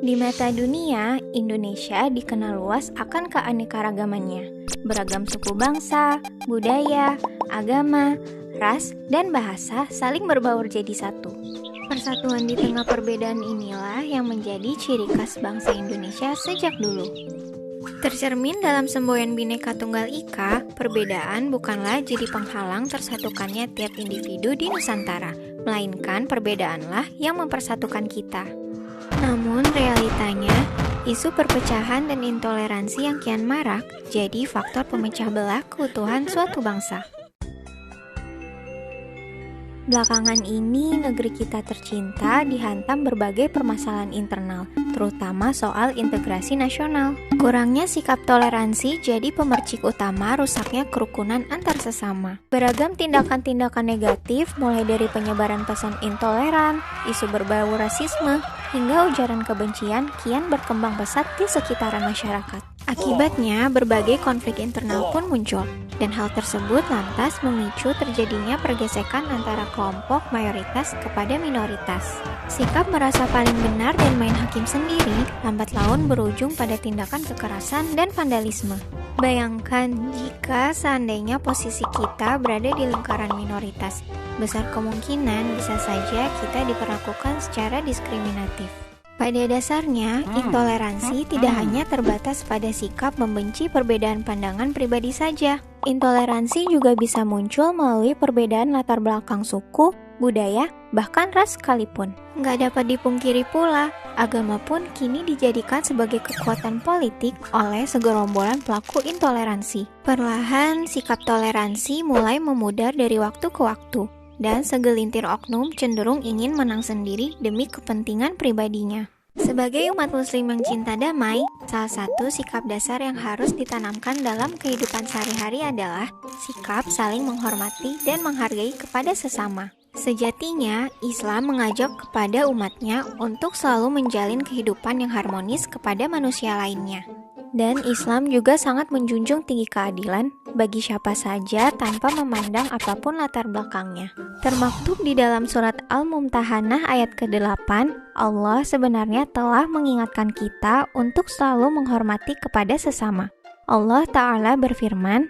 Di mata dunia, Indonesia dikenal luas akan keanekaragamannya. Beragam suku bangsa, budaya, agama, ras, dan bahasa saling berbaur jadi satu. Persatuan di tengah perbedaan inilah yang menjadi ciri khas bangsa Indonesia sejak dulu. Tercermin dalam semboyan Bhinneka Tunggal Ika, perbedaan bukanlah jadi penghalang tersatukannya tiap individu di Nusantara, melainkan perbedaanlah yang mempersatukan kita. Namun realitanya, isu perpecahan dan intoleransi yang kian marak jadi faktor pemecah belah keutuhan suatu bangsa. Belakangan ini, negeri kita tercinta dihantam berbagai permasalahan internal, terutama soal integrasi nasional. Kurangnya sikap toleransi jadi pemercik utama rusaknya kerukunan antar sesama. Beragam tindakan-tindakan negatif, mulai dari penyebaran pesan intoleran, isu berbau rasisme, hingga ujaran kebencian kian berkembang pesat di sekitaran masyarakat. Akibatnya, berbagai konflik internal pun muncul, dan hal tersebut lantas memicu terjadinya pergesekan antara kelompok mayoritas kepada minoritas. Sikap merasa paling benar dan main hakim sendiri lambat laun berujung pada tindakan kekerasan dan vandalisme. Bayangkan jika seandainya posisi kita berada di lingkaran minoritas, besar kemungkinan bisa saja kita diperlakukan secara diskriminatif. Pada dasarnya, intoleransi tidak hanya terbatas pada sikap membenci perbedaan pandangan pribadi saja. Intoleransi juga bisa muncul melalui perbedaan latar belakang suku, budaya, bahkan ras sekalipun. Nggak dapat dipungkiri pula, agama pun kini dijadikan sebagai kekuatan politik oleh segerombolan pelaku intoleransi. Perlahan, sikap toleransi mulai memudar dari waktu ke waktu, dan segelintir oknum cenderung ingin menang sendiri demi kepentingan pribadinya. Sebagai umat muslim yang cinta damai, salah satu sikap dasar yang harus ditanamkan dalam kehidupan sehari-hari adalah sikap saling menghormati dan menghargai kepada sesama. Sejatinya, Islam mengajak kepada umatnya untuk selalu menjalin kehidupan yang harmonis kepada manusia lainnya. Dan Islam juga sangat menjunjung tinggi keadilan bagi siapa saja tanpa memandang apapun latar belakangnya. Termaktub di dalam surat Al-Mumtahanah ayat ke-8, Allah sebenarnya telah mengingatkan kita untuk selalu menghormati kepada sesama. Allah Ta'ala berfirman,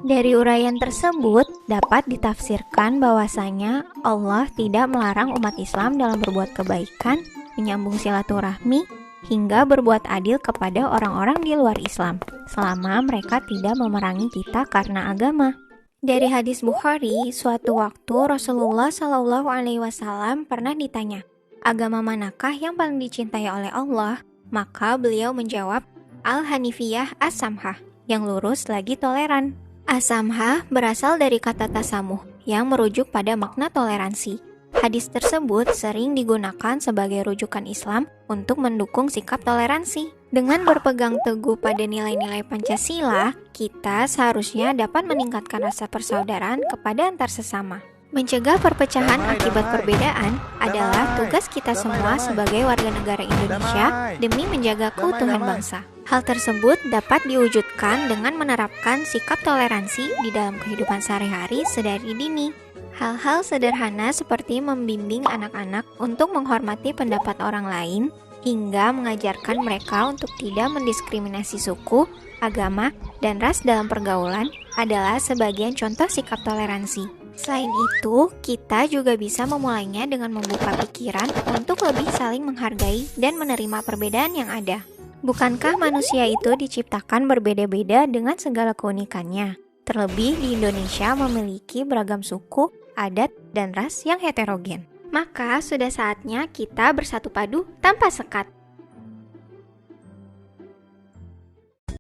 dari uraian tersebut dapat ditafsirkan bahwasanya Allah tidak melarang umat Islam dalam berbuat kebaikan, menyambung silaturahmi, hingga berbuat adil kepada orang-orang di luar Islam, selama mereka tidak memerangi kita karena agama. Dari hadis Bukhari, suatu waktu Rasulullah SAW pernah ditanya, agama manakah yang paling dicintai oleh Allah? Maka beliau menjawab, Al-Hanifiyah As-Samhah, yang lurus lagi toleran. As-Samhah berasal dari kata tasamuh yang merujuk pada makna toleransi. Hadis tersebut sering digunakan sebagai rujukan Islam untuk mendukung sikap toleransi. Dengan berpegang teguh pada nilai-nilai Pancasila, kita seharusnya dapat meningkatkan rasa persaudaraan kepada antar sesama. Mencegah perpecahan akibat perbedaan adalah tugas kita semua sebagai warga negara Indonesia demi menjaga keutuhan bangsa. Hal tersebut dapat diwujudkan dengan menerapkan sikap toleransi di dalam kehidupan sehari-hari sedari dini. Hal-hal sederhana seperti membimbing anak-anak untuk menghormati pendapat orang lain, hingga mengajarkan mereka untuk tidak mendiskriminasi suku, agama, dan ras dalam pergaulan adalah sebagian contoh sikap toleransi. Selain itu, kita juga bisa memulainya dengan membuka pikiran untuk lebih saling menghargai dan menerima perbedaan yang ada. Bukankah manusia itu diciptakan berbeda-beda dengan segala keunikannya? Terlebih di Indonesia memiliki beragam suku, adat, dan ras yang heterogen. Maka sudah saatnya kita bersatu padu tanpa sekat.